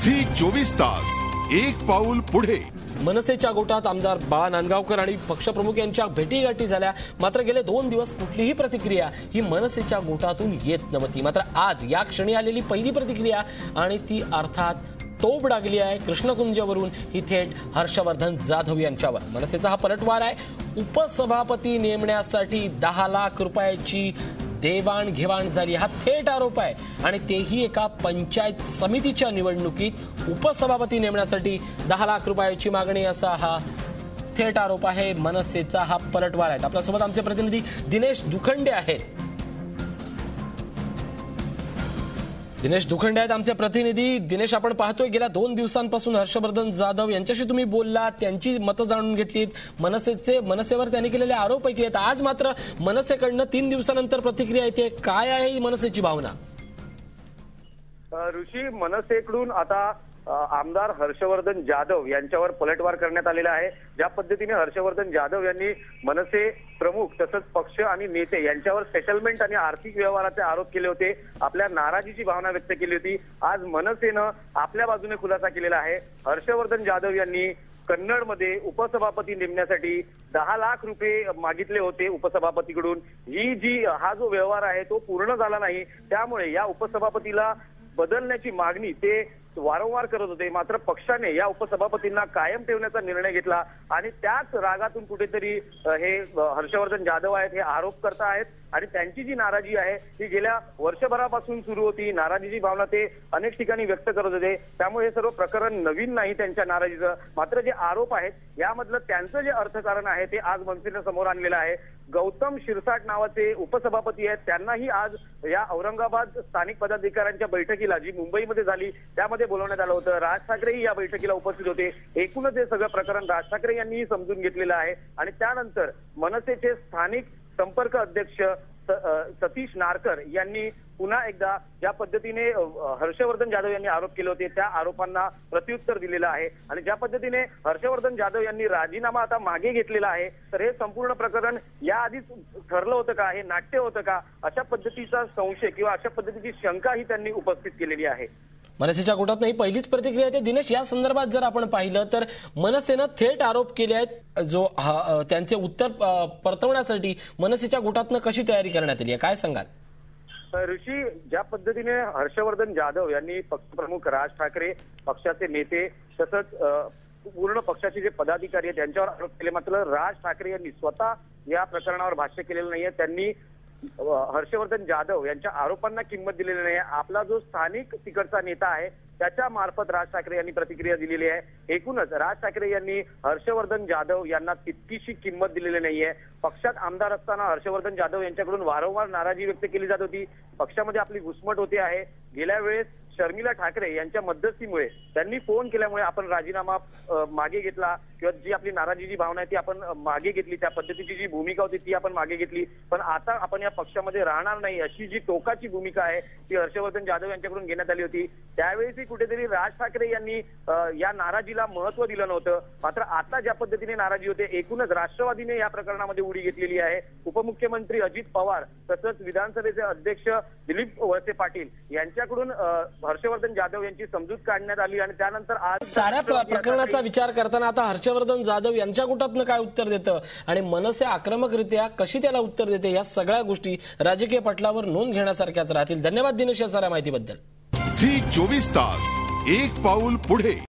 Zee 24 तास एक पाऊल पुढे। मनसेच्या गोटात आमदार बाळा नांदगावकर आणि पक्षप्रमुख यांच्या भेटीगाठी झाल्या, मात्र गेले 2 दिवस कुठलीही प्रतिक्रिया ही मनसेच्या गोटातून येत नव्हती। मात्र आज या क्षणी आलेली पहिली प्रतिक्रिया आणि ती अर्थात तोब डागली आहे कृष्णकुंजवरून ही थेट हर्षवर्धन जाधव यांच्यावर। मनसेचा हा पलटवार आहे। उपसभापती नेमण्यासाठी 10 लाख रुपयाची देवाणघेवाण झाली, हा थेट आरोप आहे आणि तेही एका पंचायत समितीच्या निवडणुकीत उपसभापती नेमण्यासाठी 10 लाख रुपयाची मागणी, असा हा थेट आरोप आहे। मनसेचा हा पलटवार आहे। आपल्यासोबत आमचे प्रतिनिधी दिनेश दुखंडे आहेत। दिनेश दुखंडे आहेत आमचे प्रतिनिधी। दिनेश, आपण पाहतोय गेल्या 2 दिवसांपासून हर्षवर्धन जाधव यांच्याशी तुम्ही बोललात, त्यांची मतं जाणून घेतलीत। मनसेवर त्यांनी केलेले आरोप ऐकले आहेत। आज मात्र मनसेकडनं 3 दिवसानंतर प्रतिक्रिया येते, काय आहे ही मनसेची भावना? ऋषी, मनसेकडून आता आमदार हर्षवर्धन जाधव यांच्यावर पलटवार करण्यात आलेला आहे। ज्या पद्धतीने हर्षवर्धन जाधव यांनी मनसे प्रमुख तसंच पक्ष आणि नेते यांच्यावर सेटलमेंट आणि आर्थिक व्यवहाराचे आरोप केले होते, आपल्या नाराजीची भावना व्यक्त केली होती, आज मनसेनं आपल्या बाजूने खुलासा केलेला आहे। हर्षवर्धन जाधव यांनी कन्नडमध्ये उपसभापती नेमण्यासाठी 10 लाख रुपये मागितले होते उपसभापतीकडून। हा जो व्यवहार आहे तो पूर्ण झाला नाही, त्यामुळे या उपसभापतीला बदलण्याची मागणी ते वारंवार करत होते। मात्र पक्षाने या उपसभापतींना कायम ठेवण्याचा निर्णय घेतला आणि त्याच रागातून कुठेतरी हे हर्षवर्धन जाधव आहेत हे आरोप करता आहेत आणि त्यांची जी नाराजी आहे ती गेल्या वर्षभरापासून सुरू होती। नाराजीची भावना ते अनेक ठिकाणी व्यक्त करत होते, त्यामुळे हे सर्व प्रकरण नवीन नाही त्यांच्या नाराजीचं। मात्र जे आरोप आहेत यामधलं त्यांचं जे अर्थकारण आहे ते आज मनसेनं समोर आणलेलं आहे। गौतम शिरसाट नावाचे उपसभापती आहेत, त्यांनाही आज या औरंगाबाद स्थानिक पदाधिकाऱ्यांच्या बैठकीला जी मुंबईमध्ये झाली त्यामध्ये बोलवण्यात आलं होतं। राज ठाकरेही या बैठकीला उपस्थित होते। एकूणच हे सगळं प्रकरण राज ठाकरे यांनीही समजून घेतलेलं आहे आणि त्यानंतर मनसेचे स्थानिक संपर्क अध्यक्ष सतीश नारकर यांनी पुन्हा एकदा ज्या पद्धतीने हर्षवर्धन जाधव यांनी आरोप केले होते त्या आरोपांना प्रत्युत्तर दिलेलं आहे आणि ज्या पद्धतीने हर्षवर्धन जाधव यांनी राजीनामा आता मागे घेतलेला आहे, तर हे संपूर्ण प्रकरण याआधीच ठरलं होतं का, हे नाट्य होतं का, अशा पद्धतीचा संशय किंवा अशा पद्धतीची शंका ही त्यांनी उपस्थित केलेली आहे। मनसेच्या गोटात ही पहिलीच प्रतिक्रिया आहे। दिनेश, या संदर्भात जर आपण पाहिलं तर मनसेनं थेट आरोप केले आहेत, जो त्यांचे उत्तर परतवण्यासाठी मनसेच्या गोटातनं कशी तयारी करण्यात आली आहे, काय सांगाल? ऋषी, ज्या पद्धतीने हर्षवर्धन जाधव यांनी पक्षप्रमुख राज ठाकरे, पक्षाचे नेते तसंच पूर्ण पक्षाचे जे पदाधिकारी आहेत त्यांच्यावर आरोप केले, मात्र राज ठाकरे यांनी स्वतः या प्रकरणावर भाष्य केलेलं नाहीये। त्यांनी हर्षवर्धन जाधव यांच्या आरोपांना किंमत दिलेली नाही। आपला जो स्थानिक तिकडचा नेता आहे त्याच्या मार्फत राज ठाकरे यांनी प्रतिक्रिया दिलेली आहे। एकूणच राज ठाकरे यांनी हर्षवर्धन जाधव यांना तितकीशी किंमत दिलेली नाहीये। पक्षात आमदार असताना हर्षवर्धन जाधव यांच्याकडून वारंवार नाराजी व्यक्त केली जात होती, पक्षामध्ये आपली घुसमट होते आहे। गेल्या वेळेस शर्मिला ठाकरे यांच्या मध्यस्थीमुळे त्यांनी फोन केल्यामुळे आपण राजीनामा मागे घेतला किंवा जी आपली नाराजीची भावना आहे ती आपण मागे घेतली, त्या पद्धतीची जी भूमिका होती ती आपण मागे घेतली, पण आता आपण या पक्षामध्ये राहणार नाही अशी जी टोकाची भूमिका आहे ती हर्षवर्धन जाधव यांच्याकडून घेण्यात आली होती। त्यावेळेसही कुठेतरी राज ठाकरे यांनी या नाराजीला महत्व दिलं नव्हतं, मात्र आता ज्या पद्धतीने नाराजी होते, एकूणच राष्ट्रवादीने या प्रकरणामध्ये उडी घेतलेली आहे। उपमुख्यमंत्री अजित पवार तसंच विधानसभेचे अध्यक्ष दिलीप वळसे पाटील यांच्याकडून हर्षवर्धन जाधव यांची समजूत काढण्यात आली आणि त्यानंतर आज साऱ्या प्रकरणाचा विचार करताना आता हर्षवर्धन जाधव यांच्या गोटातनं काय उत्तर देतं आणि मनसे आक्रमकरित्या कशी त्याला उत्तर देते, या सगळ्या गोष्टी राजकीय पटलावर नोंद घेण्यासारख्याच राहतील। धन्यवाद दिनेश या साऱ्या माहितीबद्दल। झी 24 तास एक पाऊल पुढे।